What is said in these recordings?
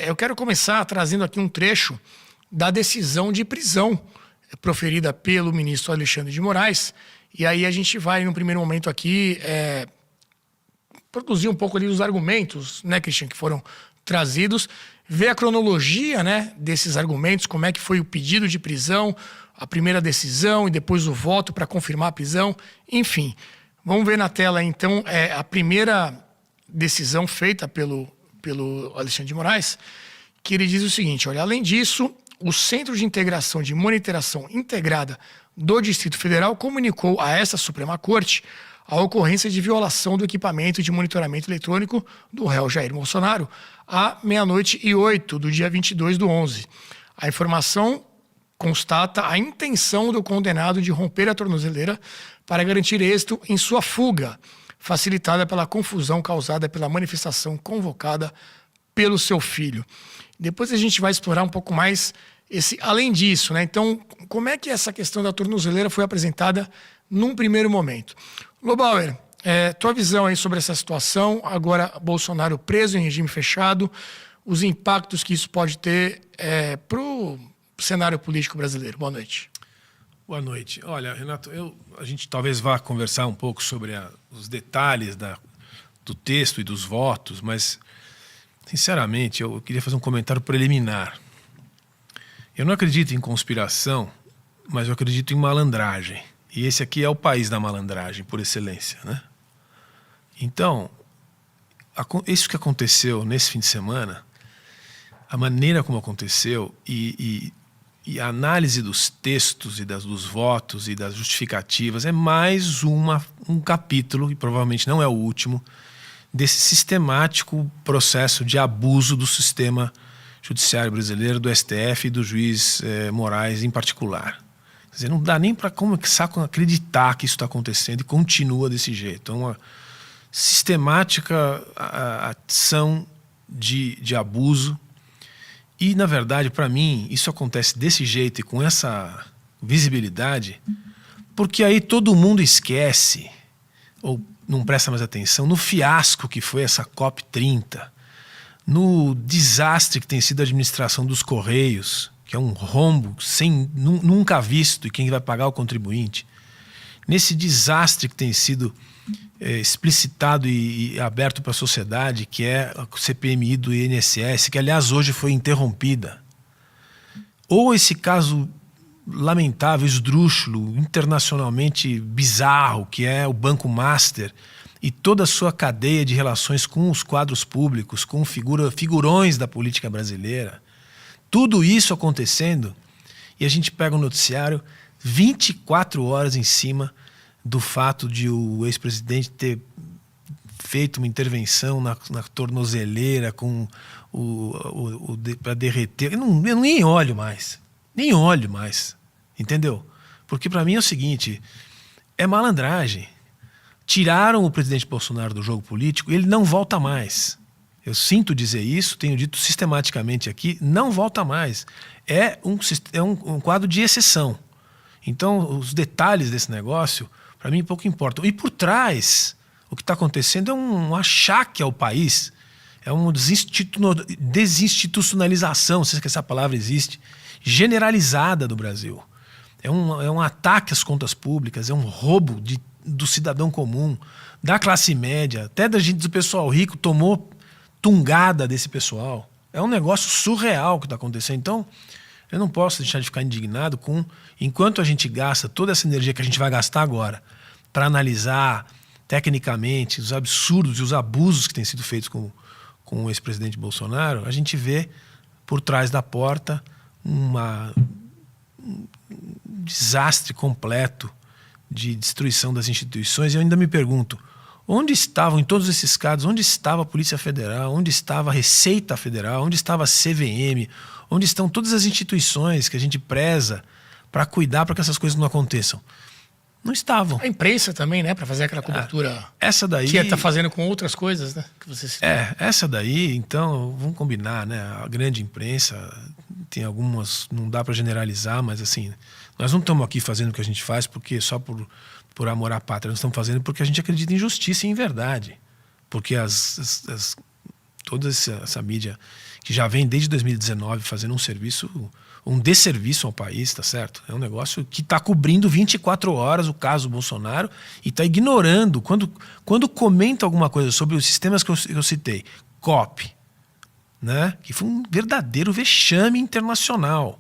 eu quero começar trazendo aqui um trecho da decisão de prisão proferida pelo ministro Alexandre de Moraes. E aí a gente vai, no primeiro momento aqui, produzir um pouco ali os argumentos, né, Christian, que foram trazidos, ver a cronologia, né, desses argumentos, como é que foi o pedido de prisão, a primeira decisão e depois o voto para confirmar a prisão, enfim. Vamos ver na tela, então, a primeira decisão feita pelo Alexandre de Moraes, que ele diz o seguinte: olha, além disso, o Centro de Integração de Monitoração Integrada do Distrito Federal comunicou a esta Suprema Corte a ocorrência de violação do equipamento de monitoramento eletrônico do réu Jair Bolsonaro à 00:08 do dia 22/11. A informação constata a intenção do condenado de romper a tornozeleira para garantir êxito em sua fuga, facilitada pela confusão causada pela manifestação convocada pelo seu filho. Depois a gente vai explorar um pouco mais além disso, né? Então, como é que essa questão da tornozeleira foi apresentada num primeiro momento? Lobauer, tua visão aí sobre essa situação, agora Bolsonaro preso em regime fechado, os impactos que isso pode ter para o cenário político brasileiro. Boa noite. Boa noite. Olha, Renato, a gente talvez vá conversar um pouco sobre os detalhes do texto e dos votos, mas, sinceramente, eu queria fazer um comentário preliminar. Eu não acredito em conspiração, mas eu acredito em malandragem. E esse aqui é o país da malandragem, por excelência, né? Então, isso que aconteceu nesse fim de semana, a maneira como aconteceu e a análise dos textos e dos votos e das justificativas é mais um capítulo, e provavelmente não é o último, desse sistemático processo de abuso do sistema judiciário brasileiro, do STF e do juiz Moraes em particular. Quer dizer, não dá nem para acreditar que isso está acontecendo e continua desse jeito. É uma sistemática ação de abuso. E, na verdade, para mim, isso acontece desse jeito e com essa visibilidade, porque aí todo mundo esquece, ou não presta mais atenção, no fiasco que foi essa COP30, no desastre que tem sido a administração dos Correios, que é um rombo nunca visto, e quem vai pagar é o contribuinte, nesse desastre que tem sido explicitado e aberto para a sociedade, que é a CPMI do INSS, que aliás hoje foi interrompida. Ou esse caso lamentável, esdrúxulo, internacionalmente bizarro, que é o Banco Master e toda a sua cadeia de relações com os quadros públicos, com figurões da política brasileira. Tudo isso acontecendo e a gente pega o noticiário 24 horas em cima do fato de o ex-presidente ter feito uma intervenção na tornozeleira para derreter. Eu nem olho mais. Nem olho mais. Entendeu? Porque para mim é o seguinte, é malandragem. Tiraram o presidente Bolsonaro do jogo político, ele não volta mais. Eu sinto dizer isso, tenho dito sistematicamente aqui, não volta mais. É um quadro de exceção. Então, os detalhes desse negócio, para mim, pouco importam. E por trás, o que está acontecendo é um achaque ao país, é uma desinstitucionalização, não sei se essa palavra existe, generalizada do Brasil. É um ataque às contas públicas, é um roubo do cidadão comum, da classe média, até do pessoal rico tomou tungada desse pessoal. É um negócio surreal que está acontecendo. Então, eu não posso deixar de ficar indignado enquanto a gente gasta toda essa energia que a gente vai gastar agora para analisar tecnicamente os absurdos e os abusos que têm sido feitos com o ex-presidente Bolsonaro, a gente vê por trás da porta um desastre completo de destruição das instituições. E eu ainda me pergunto, onde estavam, em todos esses casos, onde estava a Polícia Federal, onde estava a Receita Federal, onde estava a CVM, onde estão todas as instituições que a gente preza para cuidar para que essas coisas não aconteçam? Não estavam. A imprensa também, né? Para fazer aquela cobertura essa daí, que está fazendo com outras coisas, né? Que você citou. Essa daí, então, vamos combinar, né? A grande imprensa, tem algumas, não dá para generalizar, mas assim, nós não estamos aqui fazendo o que a gente faz porque só por amor à pátria, nós estamos fazendo porque a gente acredita em justiça e em verdade. Porque toda essa mídia que já vem desde 2019 fazendo um desserviço ao país, tá certo? É um negócio que está cobrindo 24 horas o caso Bolsonaro e está ignorando. Quando comenta alguma coisa sobre os sistemas que eu citei, COP, né? Que foi um verdadeiro vexame internacional.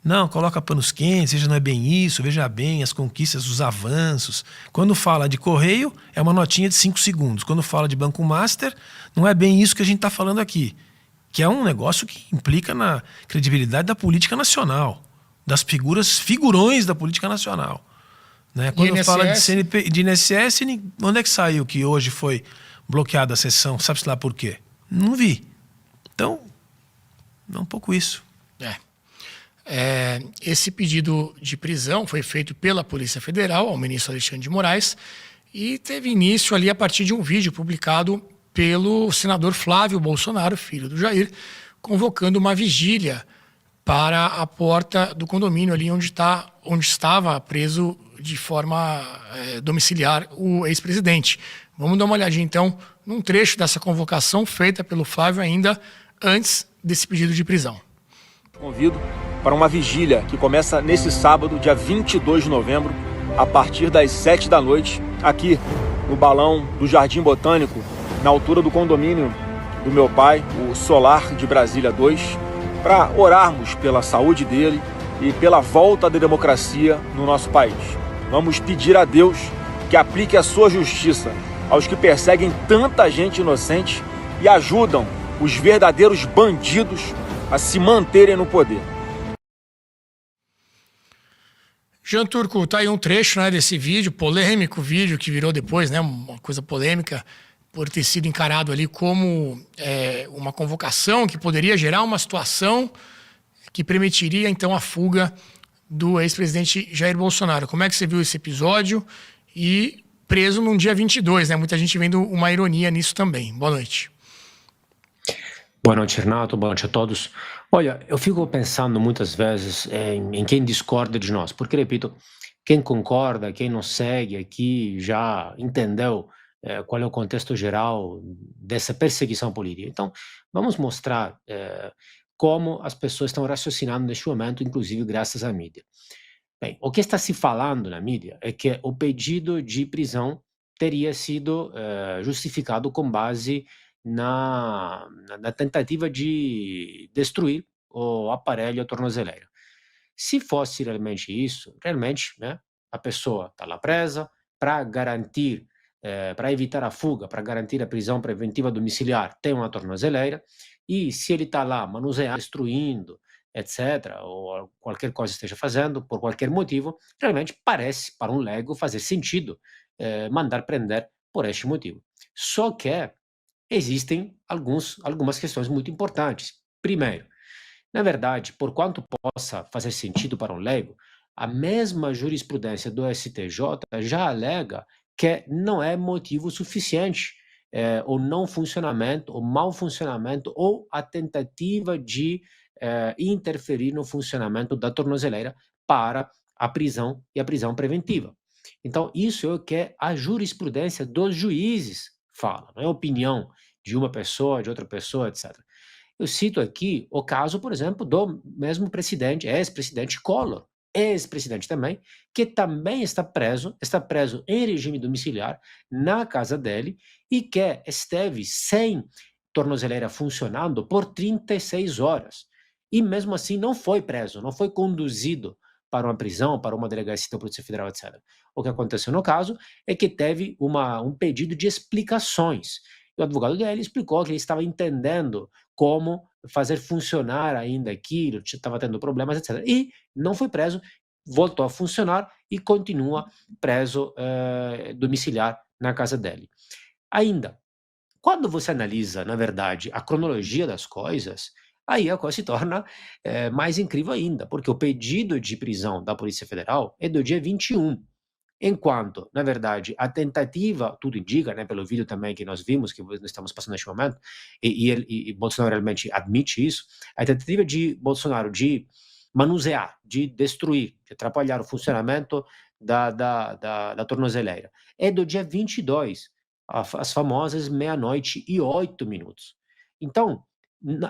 Não, coloca panos quentes, veja, não é bem isso, veja bem as conquistas, os avanços. Quando fala de Correio, é uma notinha de 5 segundos. Quando fala de Banco Master, não é bem isso que a gente está falando aqui. Que é um negócio que implica na credibilidade da política nacional, das figurões da política nacional. Né? Quando fala de CNP, de INSS, onde é que saiu que hoje foi bloqueada a sessão? Sabe-se lá por quê? Não vi. Então, é um pouco isso. Esse pedido de prisão foi feito pela Polícia Federal ao ministro Alexandre de Moraes e teve início ali a partir de um vídeo publicado pelo senador Flávio Bolsonaro, filho do Jair, convocando uma vigília para a porta do condomínio ali onde estava preso de forma domiciliar o ex-presidente. Vamos dar uma olhadinha então num trecho dessa convocação feita pelo Flávio ainda antes desse pedido de prisão. Convido para uma vigília que começa nesse sábado, dia 22 de novembro, a partir das 7 da noite, aqui no balão do Jardim Botânico, na altura do condomínio do meu pai, o Solar de Brasília 2, para orarmos pela saúde dele e pela volta da democracia no nosso país. Vamos pedir a Deus que aplique a sua justiça aos que perseguem tanta gente inocente e ajudam os verdadeiros bandidos a se manterem no poder. Jean Turco, tá aí um trecho, né, desse vídeo, polêmico vídeo que virou depois, né, uma coisa polêmica por ter sido encarado ali como uma convocação que poderia gerar uma situação que permitiria então a fuga do ex-presidente Jair Bolsonaro. Como é que você viu esse episódio? E preso num dia 22, né? Muita gente vendo uma ironia nisso também. Boa noite. Boa noite, Renato. Boa noite a todos. Olha, eu fico pensando muitas vezes em quem discorda de nós, porque, repito, quem concorda, quem nos segue aqui já entendeu qual é o contexto geral dessa perseguição política. Então, vamos mostrar como as pessoas estão raciocinando neste momento, inclusive graças à mídia. Bem, o que está se falando na mídia é que o pedido de prisão teria sido justificado com base na tentativa de destruir o aparelho, a tornozeleira. Se fosse realmente isso, realmente, né, a pessoa está lá presa para garantir, para evitar a fuga, para garantir a prisão preventiva domiciliar, tem uma tornozeleira, e se ele está lá manuseando, destruindo, etc., ou qualquer coisa esteja fazendo, por qualquer motivo, realmente parece, para um leigo, fazer sentido mandar prender por este motivo. Só que existem algumas questões muito importantes. Primeiro, na verdade, por quanto possa fazer sentido para um leigo, a mesma jurisprudência do STJ já alega que não é motivo suficiente o não funcionamento, o mau funcionamento ou a tentativa de interferir no funcionamento da tornozeleira para a prisão e a prisão preventiva. Então, isso é o que a jurisprudência dos juízes fala, não é opinião de uma pessoa, de outra pessoa, etc. Eu cito aqui o caso, por exemplo, do mesmo presidente, ex-presidente Collor, ex-presidente também, que também está preso em regime domiciliar na casa dele e que esteve sem tornozeleira funcionando por 36 horas. E mesmo assim não foi preso, não foi conduzido para uma prisão, para uma delegacia da Polícia Federal, etc. O que aconteceu no caso é que teve um pedido de explicações. E o advogado dele explicou que ele estava entendendo como fazer funcionar ainda aquilo, estava tendo problemas, etc. E não foi preso, voltou a funcionar e continua preso domiciliar na casa dele. Ainda, quando você analisa, na verdade, a cronologia das coisas, aí a coisa se torna mais incrível ainda, porque o pedido de prisão da Polícia Federal é do dia 21, enquanto, na verdade, a tentativa, tudo indica, né, pelo vídeo também que nós vimos, que nós estamos passando neste momento, e Bolsonaro realmente admite isso, a tentativa de Bolsonaro de manusear, de destruir, de atrapalhar o funcionamento da tornozeleira é do dia 22, as famosas 00:08. Então,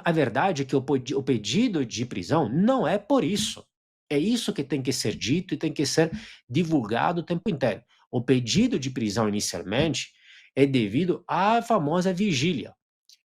A verdade é que o pedido de prisão não é por isso. É isso que tem que ser dito e tem que ser divulgado o tempo inteiro. O pedido de prisão, inicialmente, é devido à famosa vigília.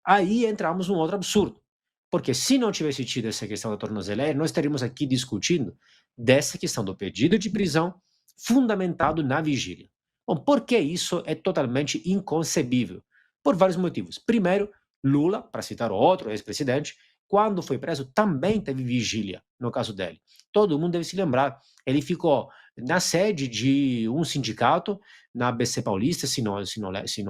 Aí entramos num outro absurdo. Porque se não tivesse tido essa questão da tornozeleira, nós estaríamos aqui discutindo dessa questão do pedido de prisão fundamentado na vigília. Bom, por que isso é totalmente inconcebível? Por vários motivos. Primeiro, Lula, para citar outro ex-presidente, quando foi preso também teve vigília, no caso dele. Todo mundo deve se lembrar, ele ficou na sede de um sindicato, na ABC Paulista, se não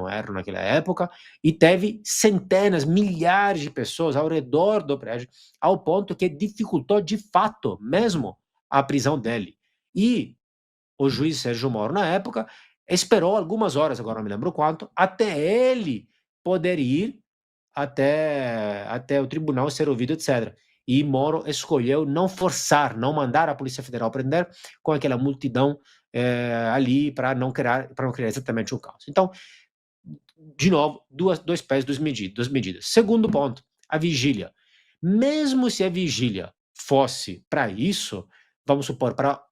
erro naquela época, e teve centenas, milhares de pessoas ao redor do prédio, ao ponto que dificultou de fato mesmo a prisão dele. E o juiz Sérgio Moro, na época, esperou algumas horas, agora não me lembro quanto, até ele poder ir até o tribunal ser ouvido, etc. E Moro escolheu não forçar, não mandar a Polícia Federal prender com aquela multidão ali para não criar exatamente um caos. Então, de novo, dois pés, duas medidas. Segundo ponto, a vigília. Mesmo se a vigília fosse para isso, vamos supor, para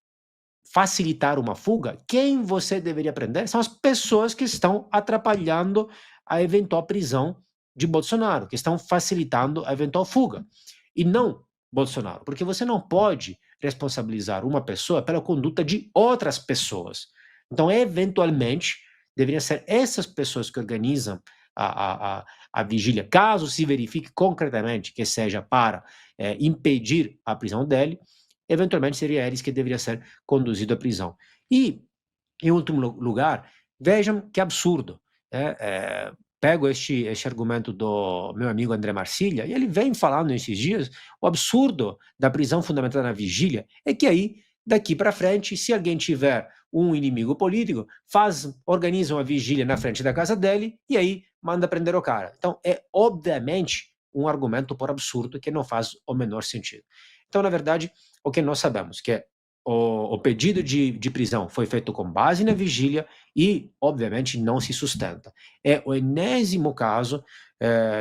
facilitar uma fuga, quem você deveria prender são as pessoas que estão atrapalhando a eventual prisão de Bolsonaro, que estão facilitando a eventual fuga, e não Bolsonaro, porque você não pode responsabilizar uma pessoa pela conduta de outras pessoas. Então, eventualmente, deveriam ser essas pessoas que organizam a vigília, caso se verifique concretamente que seja para impedir a prisão dele, eventualmente seria eles que deveria ser conduzido à prisão. E, em último lugar, vejam que absurdo. Pego este argumento do meu amigo André Marcilha, e ele vem falando nesses dias, o absurdo da prisão fundamentada na vigília é que aí, daqui para frente, se alguém tiver um inimigo político, organiza uma vigília na frente da casa dele, e aí manda prender o cara. Então, é obviamente um argumento por absurdo que não faz o menor sentido. Então, na verdade, o que nós sabemos que o pedido de prisão foi feito com base na vigília e, obviamente, não se sustenta. É o enésimo caso,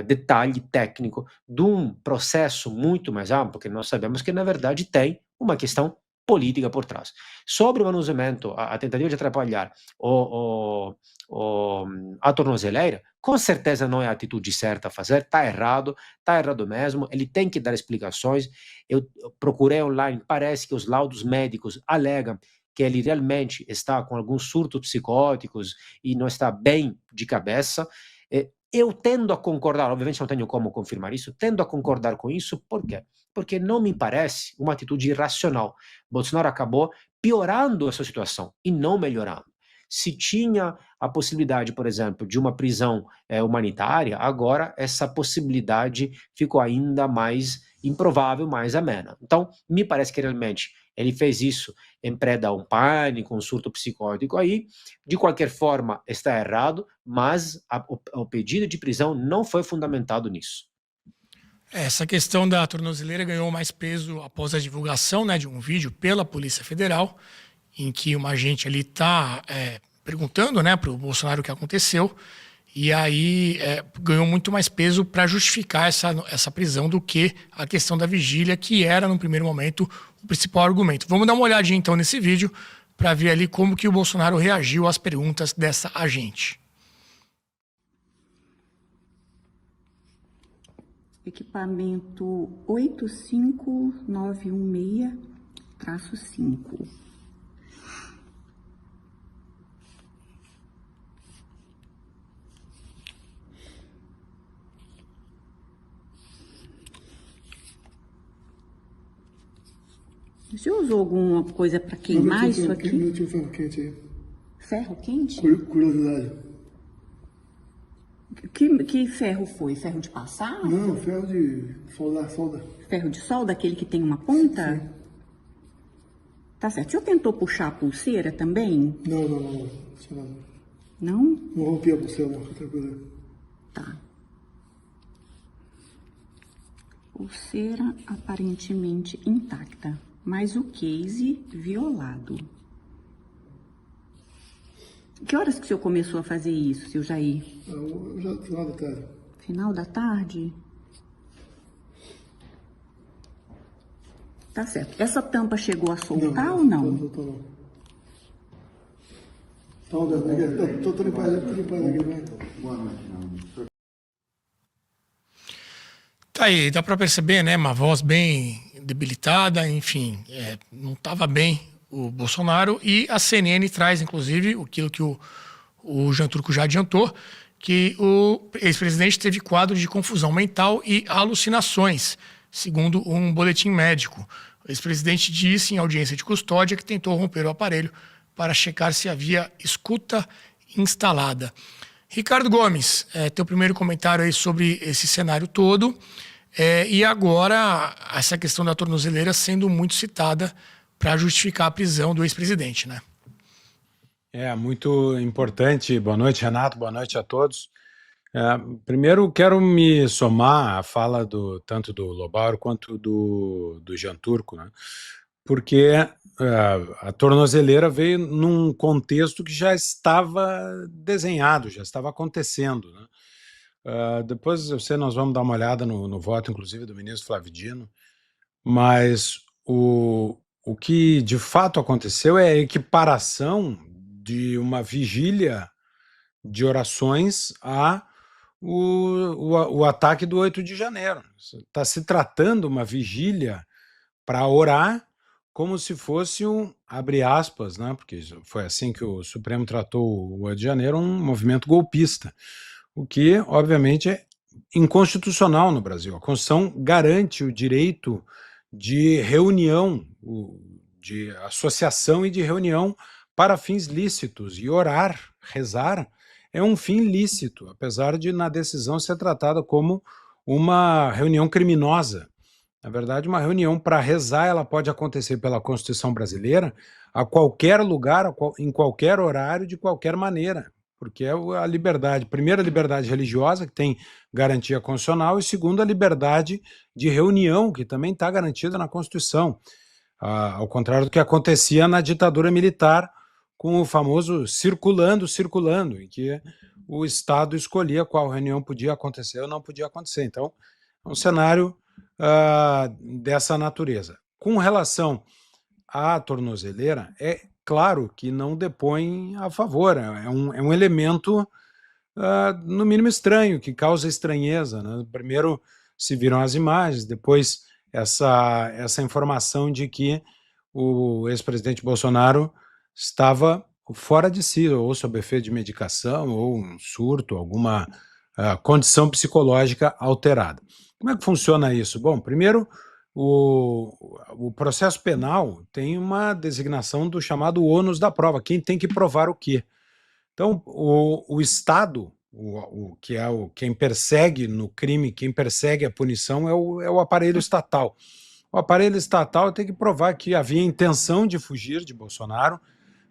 detalhe técnico, de um processo muito mais amplo, que nós sabemos que, na verdade, tem uma questão política por trás. Sobre o manuseamento, a tentativa de atrapalhar a tornozeleira, com certeza não é a atitude certa a fazer, está errado mesmo, ele tem que dar explicações. Eu procurei online, parece que os laudos médicos alegam que ele realmente está com alguns surtos psicóticos e não está bem de cabeça. Eu tendo a concordar, obviamente não tenho como confirmar isso, tendo a concordar com isso, por quê? Porque não me parece uma atitude irracional. Bolsonaro acabou piorando essa situação e não melhorando. Se tinha a possibilidade, por exemplo, de uma prisão humanitária, agora essa possibilidade ficou ainda mais improvável, mais amena. Então, me parece que realmente ele fez isso em preda a um pânico, um surto psicótico aí. De qualquer forma, está errado, mas o pedido de prisão não foi fundamentado nisso. Essa questão da tornozeleira ganhou mais peso após a divulgação, né, de um vídeo pela Polícia Federal, em que uma agente ali está perguntando, né, para o Bolsonaro o que aconteceu, e aí ganhou muito mais peso para justificar essa prisão do que a questão da vigília, que era, no primeiro momento, o principal argumento. Vamos dar uma olhadinha, então, nesse vídeo, para ver ali como que o Bolsonaro reagiu às perguntas dessa agente. Equipamento 85916-5. Você usou alguma coisa para queimar isso aqui? Eu tinha ferro quente aí. Ferro quente? Curiosidade. Que ferro foi? Ferro de passar? Não, ferro de solda. Ferro de solda, aquele que tem uma ponta? Sim. Tá certo. O senhor tentou puxar a pulseira também? Não. Não? Não rompi a pulseira, não. Fica tranquilo. Tá. Pulseira aparentemente intacta, mas o case violado. Que horas que o senhor começou a fazer isso, seu Jair? Já final da tarde. Final da tarde? Tá certo. Essa tampa chegou a soltar ou não? Não. Tô limpando aqui, vai então. Boa noite, não. Tá aí, dá para perceber, né? Uma voz bem debilitada, enfim, não estava bem o Bolsonaro. E a CNN traz, inclusive, aquilo que o Jean Turco já adiantou, que o ex-presidente teve quadro de confusão mental e alucinações, segundo um boletim médico. O ex-presidente disse em audiência de custódia que tentou romper o aparelho para checar se havia escuta instalada. Ricardo Gomes, teu primeiro comentário aí sobre esse cenário todo, e agora essa questão da tornozeleira sendo muito citada para justificar a prisão do ex-presidente, né? Muito importante. Boa noite, Renato, boa noite a todos. Primeiro, quero me somar à fala tanto do Lobauer quanto do Jean Turco, né? Porque a tornozeleira veio num contexto que já estava desenhado, já estava acontecendo, né? Depois nós vamos dar uma olhada no voto, inclusive, do ministro Flávio Dino, mas o que de fato aconteceu é a equiparação de uma vigília de orações o ataque do 8 de janeiro. Está se tratando uma vigília para orar como se fosse abre aspas, né, porque foi assim que o Supremo tratou o 8 de janeiro, um movimento golpista, o que, obviamente, é inconstitucional no Brasil. A Constituição garante o direito de reunião, de associação e de reunião para fins lícitos, e orar, rezar, é um fim lícito, apesar de na decisão ser tratada como uma reunião criminosa. Na verdade, uma reunião para rezar, ela pode acontecer pela Constituição brasileira a qualquer lugar, em qualquer horário, de qualquer maneira, porque é a liberdade, primeiro a liberdade religiosa, que tem garantia constitucional, e segundo a liberdade de reunião, que também está garantida na Constituição, ao contrário do que acontecia na ditadura militar, com o famoso circulando, em que o Estado escolhia qual reunião podia acontecer ou não podia acontecer. Então, é um cenário dessa natureza. Com relação à tornozeleira, é claro que não depõe a favor, é um elemento, no mínimo estranho, que causa estranheza, né? Primeiro se viram as imagens, depois essa informação de que o ex-presidente Bolsonaro estava fora de si, ou sob efeito de medicação, ou um surto, alguma condição psicológica alterada. Como é que funciona isso? Bom, primeiro, o processo penal tem uma designação do chamado ônus da prova, quem tem que provar o quê? Então, o Estado, quem persegue no crime, quem persegue a punição é o aparelho estatal. O aparelho estatal tem que provar que havia intenção de fugir de Bolsonaro,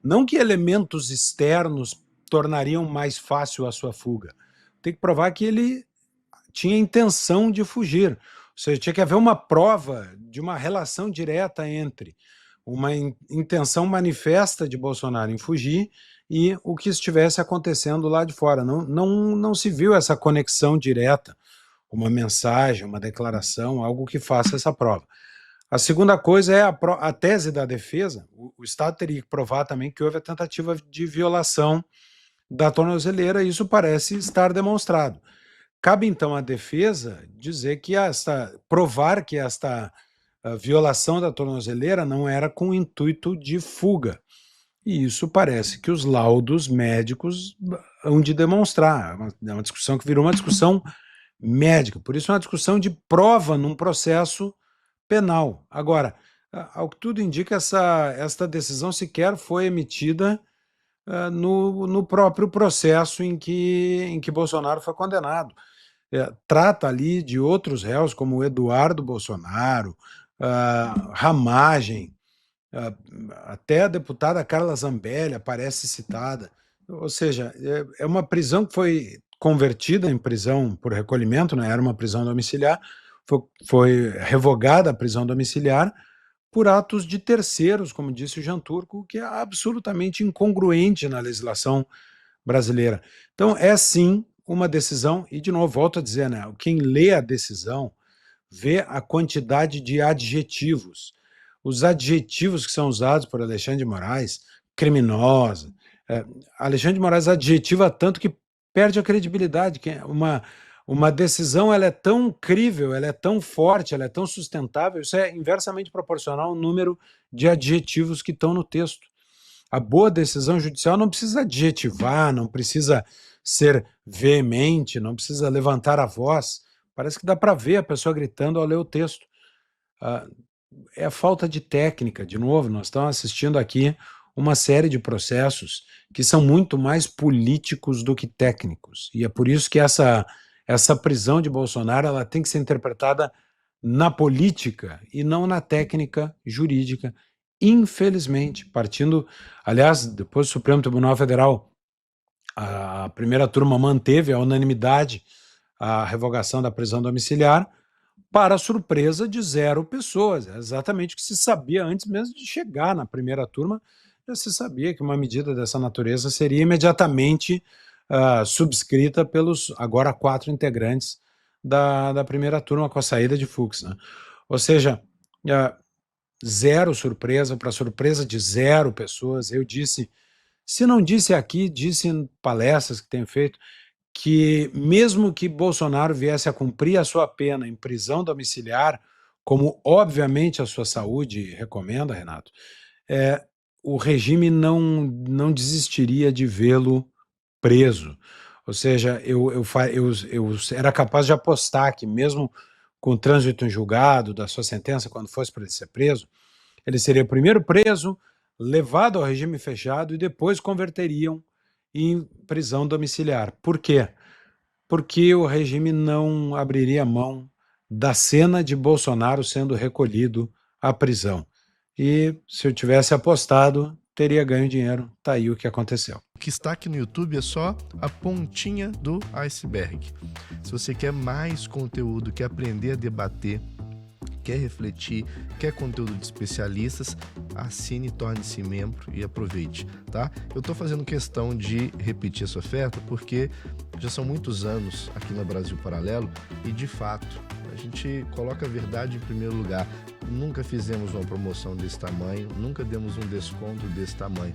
não que elementos externos tornariam mais fácil a sua fuga. Tem que provar que ele tinha intenção de fugir. Ou seja, tinha que haver uma prova de uma relação direta entre uma intenção manifesta de Bolsonaro em fugir e o que estivesse acontecendo lá de fora. Não se viu essa conexão direta, uma mensagem, uma declaração, algo que faça essa prova. A segunda coisa é a tese da defesa. O Estado teria que provar também que houve a tentativa de violação da tornozeleira, e isso parece estar demonstrado. Cabe, então, à defesa dizer que provar que esta violação da tornozeleira não era com intuito de fuga. E isso parece que os laudos médicos hão de demonstrar. É uma discussão que virou uma discussão médica, por isso é uma discussão de prova num processo penal. Agora, ao que tudo indica, esta decisão sequer foi emitida no próprio processo em que Bolsonaro foi condenado. Trata ali de outros réus, como o Eduardo Bolsonaro, Ramagem, até a deputada Carla Zambelli aparece citada. Ou seja, é uma prisão que foi convertida em prisão por recolhimento, né? Era uma prisão domiciliar, foi revogada a prisão domiciliar por atos de terceiros, como disse o Jean Turco, que é absolutamente incongruente na legislação brasileira. Então, é sim uma decisão, e de novo, volto a dizer, né, quem lê a decisão vê a quantidade de adjetivos. os adjetivos que são usados por Alexandre de Moraes, criminosa. Alexandre de Moraes adjetiva tanto que perde a credibilidade. Que uma decisão ela é tão crível, ela é tão forte, ela é tão sustentável, isso é inversamente proporcional ao número de adjetivos que estão no texto. A boa decisão judicial não precisa adjetivar, não precisa ser veemente, não precisa levantar a voz. Parece que dá para ver a pessoa gritando ao ler o texto. É a falta de técnica. De novo, nós estamos assistindo aqui uma série de processos que são muito mais políticos do que técnicos. E é por isso que essa prisão de Bolsonaro ela tem que ser interpretada na política e não na técnica jurídica. Infelizmente, aliás, depois do Supremo Tribunal Federal, a primeira turma manteve a unanimidade a revogação da prisão domiciliar, para a surpresa de 0 pessoas. É exatamente o que se sabia antes mesmo de chegar na primeira turma. Já se sabia que uma medida dessa natureza seria imediatamente subscrita pelos agora 4 integrantes da primeira turma com a saída de Fux, né? Ou seja, 0 surpresa, para surpresa de 0 pessoas. Eu disse, se não disse aqui, disse em palestras que tenho feito, que mesmo que Bolsonaro viesse a cumprir a sua pena em prisão domiciliar, como obviamente a sua saúde recomenda, Renato, o regime não desistiria de vê-lo preso. Ou seja, eu era capaz de apostar que mesmo com o trânsito em julgado da sua sentença, quando fosse para ele ser preso, ele seria primeiro preso, levado ao regime fechado e depois converteriam em prisão domiciliar. Por quê? Porque o regime não abriria mão da cena de Bolsonaro sendo recolhido à prisão. E se eu tivesse apostado, teria ganho dinheiro. Tá aí o que aconteceu. O que está aqui no YouTube é só a pontinha do iceberg. Se você quer mais conteúdo, quer aprender a debater, quer refletir, quer conteúdo de especialistas, assine, torne-se membro e aproveite, tá? Eu tô fazendo questão de repetir essa oferta porque já são muitos anos aqui no Brasil Paralelo e, de fato, a gente coloca a verdade em primeiro lugar. Nunca fizemos uma promoção desse tamanho, nunca demos um desconto desse tamanho.